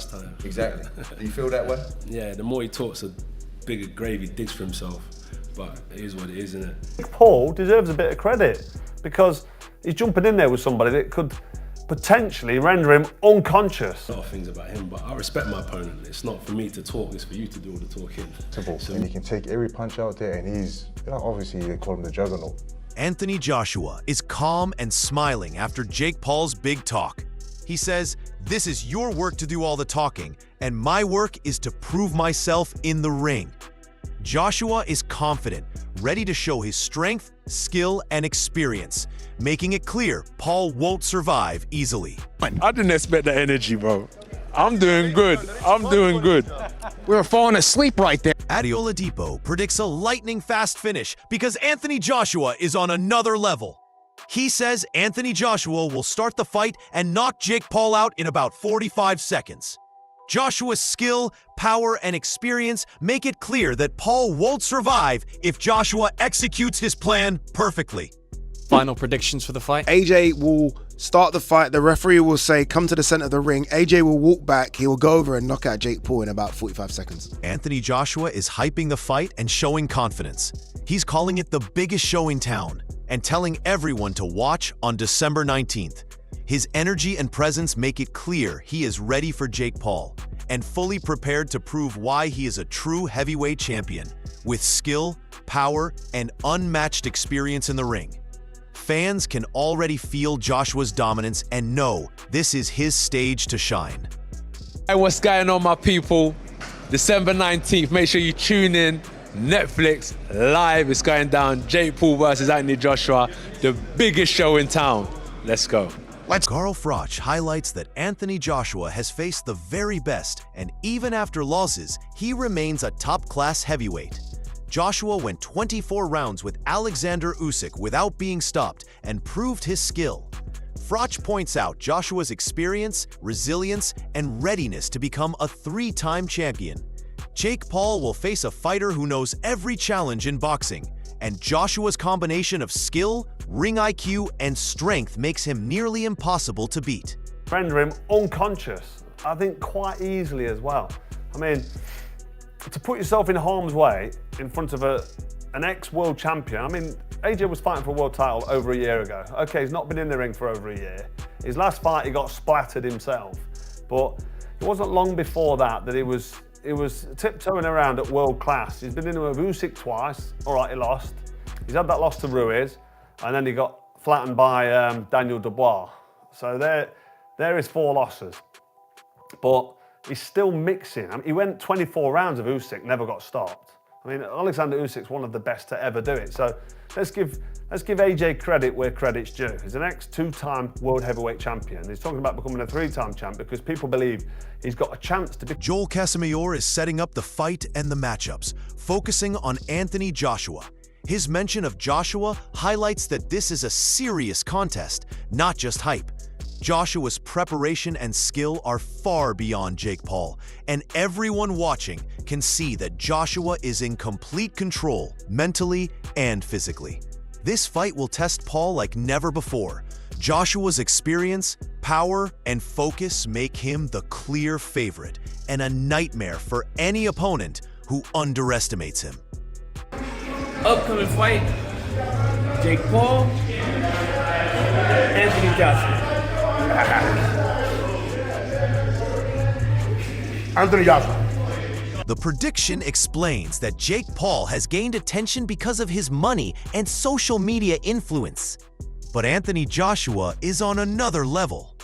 first time. Exactly. Do you feel that way? Yeah, the more he talks, the bigger grave he digs for himself. But it is what it is, isn't it? Paul deserves a bit of credit because he's jumping in there with somebody that could potentially render him unconscious. A lot of things about him, but I respect my opponent. It's not for me to talk, it's for you to do all the talking. Simple. So, and he can take every punch out there, and he's, obviously they call him the juggernaut. Anthony Joshua is calm and smiling after Jake Paul's big talk. He says, "This is your work to do all the talking, and my work is to prove myself in the ring." Joshua is confident, ready to show his strength, skill, and experience, making it clear Paul won't survive easily. I didn't expect that energy, bro. I'm doing good. I'm doing good. We were falling asleep right there. Adeola Depot predicts a lightning-fast finish because Anthony Joshua is on another level. He says Anthony Joshua will start the fight and knock Jake Paul out in about 45 seconds. Joshua's skill, power, and experience make it clear that Paul won't survive if Joshua executes his plan perfectly. Final predictions for the fight? AJ will start the fight. The referee will say, come to the center of the ring. AJ will walk back. He will go over and knock out Jake Paul in about 45 seconds. Anthony Joshua is hyping the fight and showing confidence. He's calling it the biggest show in town and telling everyone to watch on December 19th. His energy and presence make it clear he is ready for Jake Paul and fully prepared to prove why he is a true heavyweight champion with skill, power, and unmatched experience in the ring. Fans can already feel Joshua's dominance and know this is his stage to shine. Hey, what's going on, my people? December 19th, make sure you tune in. Netflix, live, it's going down. Jake Paul versus Anthony Joshua, the biggest show in town. Let's go. Carl Froch highlights that Anthony Joshua has faced the very best, and even after losses, he remains a top-class heavyweight. Joshua went 24 rounds with Alexander Usyk without being stopped and proved his skill. Froch points out Joshua's experience, resilience, and readiness to become a three-time champion. Jake Paul will face a fighter who knows every challenge in boxing, and Joshua's combination of skill, ring IQ, and strength makes him nearly impossible to beat. Render him unconscious, I think quite easily as well. I mean, to put yourself in harm's way in front of an ex-world champion, I mean, AJ was fighting for a world title over a year ago. Okay, he's not been in the ring for over a year. His last fight, he got splattered himself. But it wasn't long before that he was tiptoeing around at world class. He's been in with Usyk twice. All right, he lost. He's had that loss to Ruiz, and then he got flattened by Daniel Dubois. So there is 4 losses. But he's still mixing. I mean, he went 24 rounds of Usyk, never got stopped. I mean, Alexander Usyk's one of the best to ever do it. So let's give AJ credit where credit's due. He's an ex-2-time world heavyweight champion. He's talking about becoming a 3-time champ because people believe he's got a chance to be. Joel Casamayor is setting up the fight and the matchups, focusing on Anthony Joshua. His mention of Joshua highlights that this is a serious contest, not just hype. Joshua's preparation and skill are far beyond Jake Paul, and everyone watching can see that Joshua is in complete control, mentally and physically. This fight will test Paul like never before. Joshua's experience, power, and focus make him the clear favorite and a nightmare for any opponent who underestimates him. Upcoming fight, Jake Paul, Anthony Joshua. Anthony Joshua. The prediction explains that Jake Paul has gained attention because of his money and social media influence. But Anthony Joshua is on another level.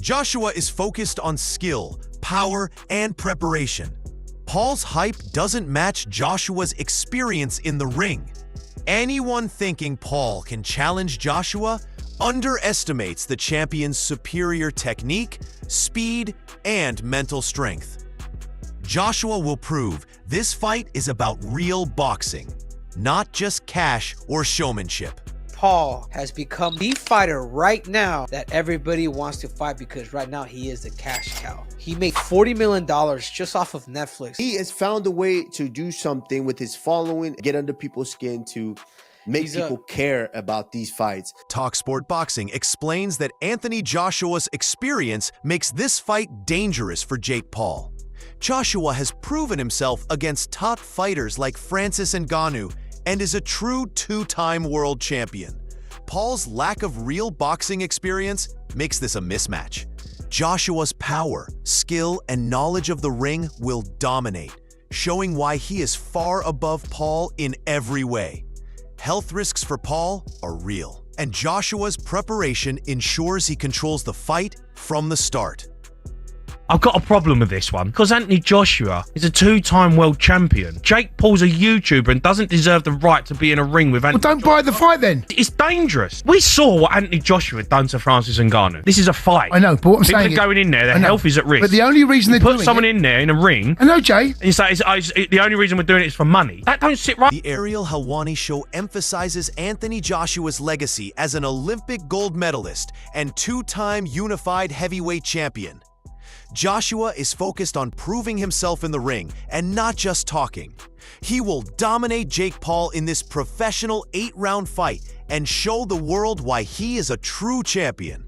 Joshua is focused on skill, power, and preparation. Paul's hype doesn't match Joshua's experience in the ring. Anyone thinking Paul can challenge Joshua underestimates the champion's superior technique, speed, and mental strength. Joshua will prove this fight is about real boxing, not just cash or showmanship. Paul has become the fighter right now that everybody wants to fight because right now he is the cash cow. He made $40 million just off of Netflix. He has found a way to do something with his following, get under people's skin to make He's people care about these fights. Talksport Boxing explains that Anthony Joshua's experience makes this fight dangerous for Jake Paul. Joshua has proven himself against top fighters like Francis Ngannou and is a true two-time world champion. Paul's lack of real boxing experience makes this a mismatch. Joshua's power, skill, and knowledge of the ring will dominate, showing why he is far above Paul in every way. Health risks for Paul are real, and Joshua's preparation ensures he controls the fight from the start. I've got a problem with this one, because Anthony Joshua is a two-time world champion. Jake Paul's a YouTuber and doesn't deserve the right to be in a ring with Anthony. Well, don't buy the fight then. It's dangerous. We saw what Anthony Joshua had done to Francis Ngannou. This is a fight. I know, but what I'm saying People are going in there, their health is at risk. But the only reason they're put doing someone it, in there in a ring. I know, Jay. And you say the only reason we're doing it is for money. That don't sit right. The Ariel Helwani show emphasizes Anthony Joshua's legacy as an Olympic gold medalist and two-time unified heavyweight champion. Joshua is focused on proving himself in the ring and not just talking. He will dominate Jake Paul in this professional 8-round fight and show the world why he is a true champion.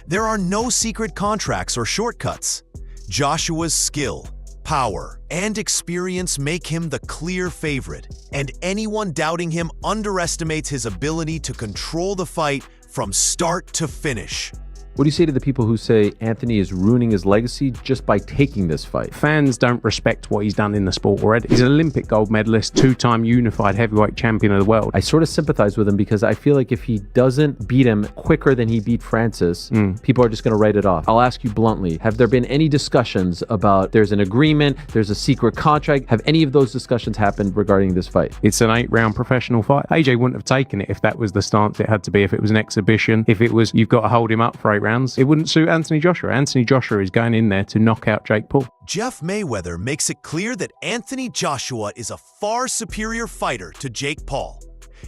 There are no secret contracts or shortcuts. Joshua's skill, power, and experience make him the clear favorite, and anyone doubting him underestimates his ability to control the fight from start to finish. What do you say to the people who say Anthony is ruining his legacy just by taking this fight? Fans don't respect what he's done in the sport already. He's an Olympic gold medalist, two-time unified heavyweight champion of the world. I sort of sympathize with him because I feel like if he doesn't beat him quicker than he beat Francis, people are just going to write it off. I'll ask you bluntly, have there been any discussions about there's an agreement, there's a secret contract? Have any of those discussions happened regarding this fight? It's an 8-round professional fight. AJ wouldn't have taken it if that was the stance it had to be, if it was an exhibition, if it was you've got to hold him up for 8 rounds. It wouldn't suit Anthony Joshua. Anthony Joshua is going in there to knock out Jake Paul. Jeff Mayweather makes it clear that Anthony Joshua is a far superior fighter to Jake Paul.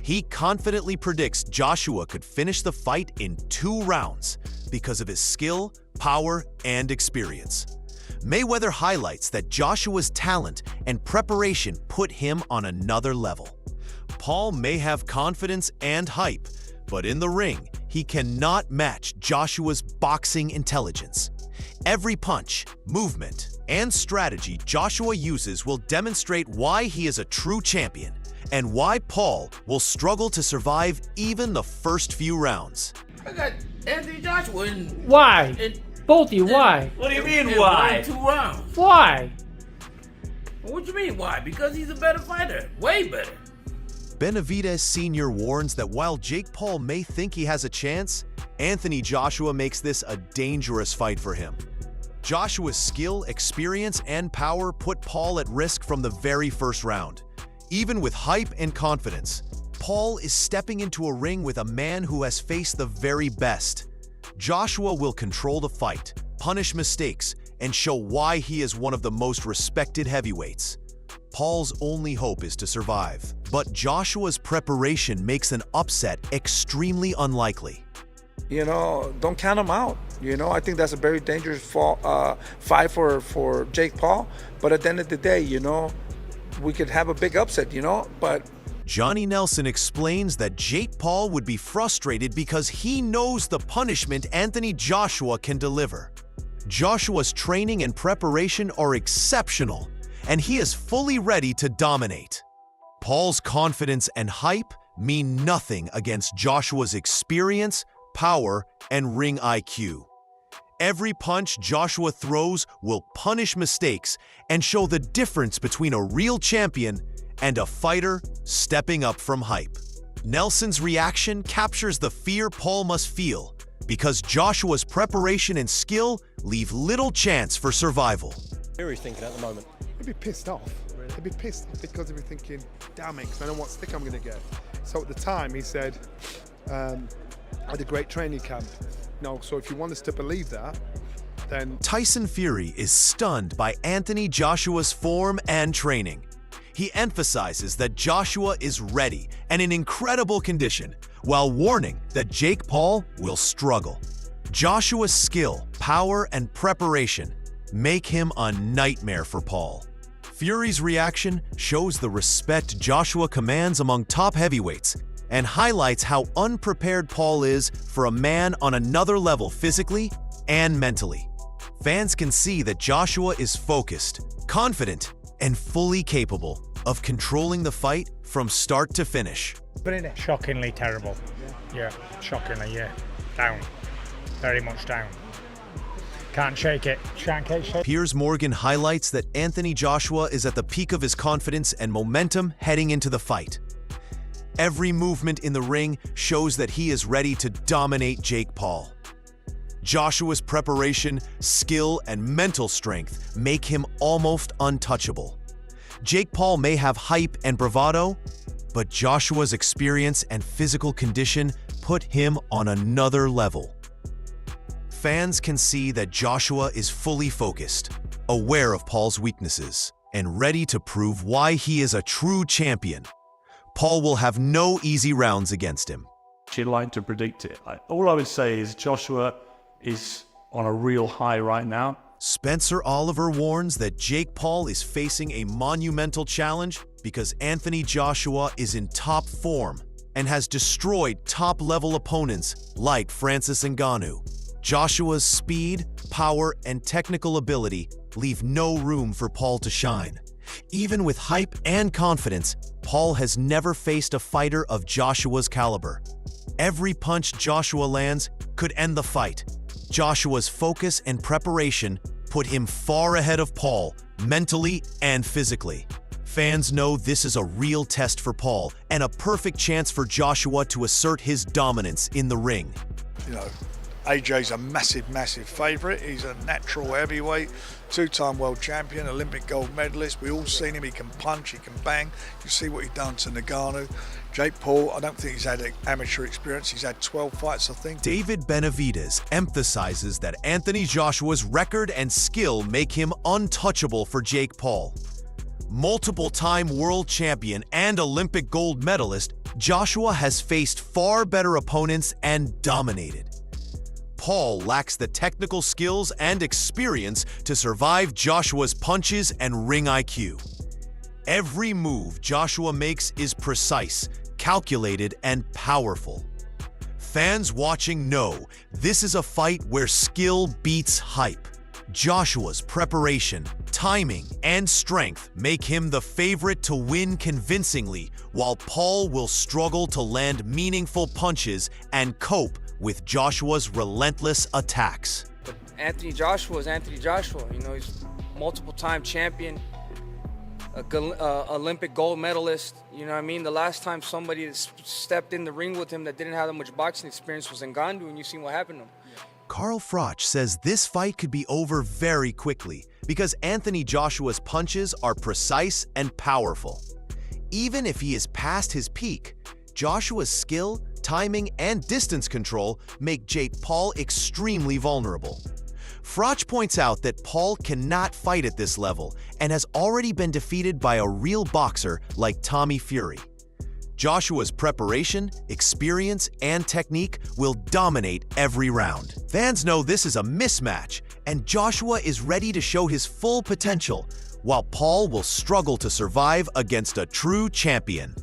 He confidently predicts Joshua could finish the fight in 2 rounds because of his skill, power, and experience. Mayweather highlights that Joshua's talent and preparation put him on another level. Paul may have confidence and hype, but in the ring, he cannot match Joshua's boxing intelligence. Every punch, movement, and strategy Joshua uses will demonstrate why he is a true champion and why Paul will struggle to survive even the first few rounds. I got Anthony Joshua in. Why? Both of you, why? What do you mean, why? 2 rounds. Why? What you mean, why? Because he's a better fighter. Way better. Benavidez Sr. warns that while Jake Paul may think he has a chance, Anthony Joshua makes this a dangerous fight for him. Joshua's skill, experience, and power put Paul at risk from the very first round. Even with hype and confidence, Paul is stepping into a ring with a man who has faced the very best. Joshua will control the fight, punish mistakes, and show why he is one of the most respected heavyweights. Paul's only hope is to survive, but Joshua's preparation makes an upset extremely unlikely. You know, don't count him out. You know, I think that's a very dangerous fight for Jake Paul. But at the end of the day, you know, we could have a big upset, you know, but... Johnny Nelson explains that Jake Paul would be frustrated because he knows the punishment Anthony Joshua can deliver. Joshua's training and preparation are exceptional, and he is fully ready to dominate. Paul's confidence and hype mean nothing against Joshua's experience, power, and ring IQ. Every punch Joshua throws will punish mistakes and show the difference between a real champion and a fighter stepping up from hype. Nelson's reaction captures the fear Paul must feel because Joshua's preparation and skill leave little chance for survival. Who are you thinking at the moment? He'd be pissed off. He'd be pissed off because he'd be thinking, damn it, because I know what stick I'm going to get. So at the time he said, I had a great training camp. No, so if you want us to believe that, then... Tyson Fury is stunned by Anthony Joshua's form and training. He emphasizes that Joshua is ready and in incredible condition, while warning that Jake Paul will struggle. Joshua's skill, power, and preparation make him a nightmare for Paul. Fury's reaction shows the respect Joshua commands among top heavyweights and highlights how unprepared Paul is for a man on another level physically and mentally. Fans can see that Joshua is focused, confident, and fully capable of controlling the fight from start to finish. Shockingly terrible. Yeah, shockingly, yeah. Down. Very much down. Can't shake it. Can't shake it. Piers Morgan highlights that Anthony Joshua is at the peak of his confidence and momentum heading into the fight. Every movement in the ring shows that he is ready to dominate Jake Paul. Joshua's preparation, skill, and mental strength make him almost untouchable. Jake Paul may have hype and bravado, but Joshua's experience and physical condition put him on another level. Fans can see that Joshua is fully focused, aware of Paul's weaknesses, and ready to prove why he is a true champion. Paul will have no easy rounds against him. She'd like to predict it. All I would say is Joshua is on a real high right now. Spencer Oliver warns that Jake Paul is facing a monumental challenge because Anthony Joshua is in top form and has destroyed top-level opponents like Francis Ngannou. Joshua's speed, power, and technical ability leave no room for Paul to shine. Even with hype and confidence, Paul has never faced a fighter of Joshua's caliber. Every punch Joshua lands could end the fight. Joshua's focus and preparation put him far ahead of Paul, mentally and physically. Fans know this is a real test for Paul and a perfect chance for Joshua to assert his dominance in the ring. You know, AJ's a massive, massive favourite. He's a natural heavyweight, two-time world champion, Olympic gold medalist. We've all seen him. He can punch, he can bang. You see what he's done to Ngannou. Jake Paul, I don't think he's had amateur experience. He's had 12 fights, I think. David Benavidez emphasizes that Anthony Joshua's record and skill make him untouchable for Jake Paul. Multiple-time world champion and Olympic gold medalist, Joshua has faced far better opponents and dominated. Paul lacks the technical skills and experience to survive Joshua's punches and ring IQ. Every move Joshua makes is precise, calculated, and powerful. Fans watching know this is a fight where skill beats hype. Joshua's preparation, timing, and strength make him the favorite to win convincingly, while Paul will struggle to land meaningful punches and cope with Joshua's relentless attacks. But Anthony Joshua is Anthony Joshua. You know, he's multiple-time champion, Olympic gold medalist. You know what I mean? The last time somebody stepped in the ring with him that didn't have that much boxing experience was Ngannou, and you seen what happened to him. Carl Froch says this fight could be over very quickly because Anthony Joshua's punches are precise and powerful. Even if he is past his peak, Joshua's skill, timing, and distance control make Jake Paul extremely vulnerable. Froch points out that Paul cannot fight at this level and has already been defeated by a real boxer like Tommy Fury. Joshua's preparation, experience, and technique will dominate every round. Fans know this is a mismatch, and Joshua is ready to show his full potential, while Paul will struggle to survive against a true champion.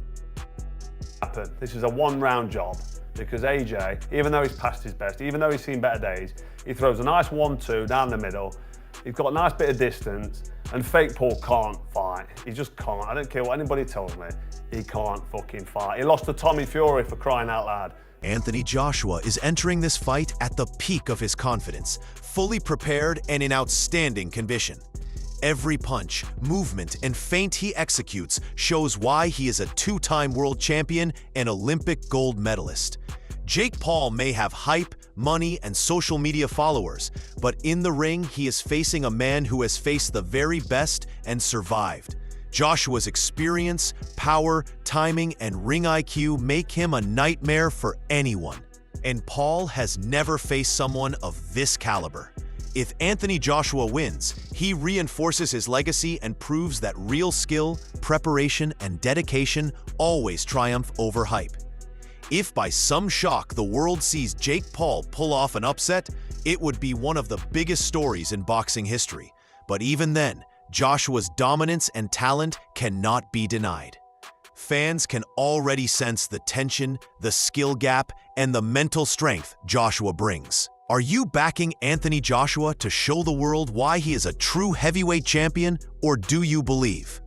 This is a one-round job because AJ, even though he's past his best, even though he's seen better days, he throws a nice 1-2 down the middle. He's got a nice bit of distance, and fake Paul can't fight. He just can't. I don't care what anybody tells me. He can't fucking fight. He lost to Tommy Fury, for crying out loud. Anthony Joshua is entering this fight at the peak of his confidence, fully prepared and in outstanding condition. Every punch, movement, and feint he executes shows why he is a two-time world champion and Olympic gold medalist. Jake Paul may have hype, money, and social media followers, but in the ring, he is facing a man who has faced the very best and survived. Joshua's experience, power, timing, and ring IQ make him a nightmare for anyone. And Paul has never faced someone of this caliber. If Anthony Joshua wins, he reinforces his legacy and proves that real skill, preparation, and dedication always triumph over hype. If by some shock the world sees Jake Paul pull off an upset, it would be one of the biggest stories in boxing history. But even then, Joshua's dominance and talent cannot be denied. Fans can already sense the tension, the skill gap, and the mental strength Joshua brings. Are you backing Anthony Joshua to show the world why he is a true heavyweight champion, or do you believe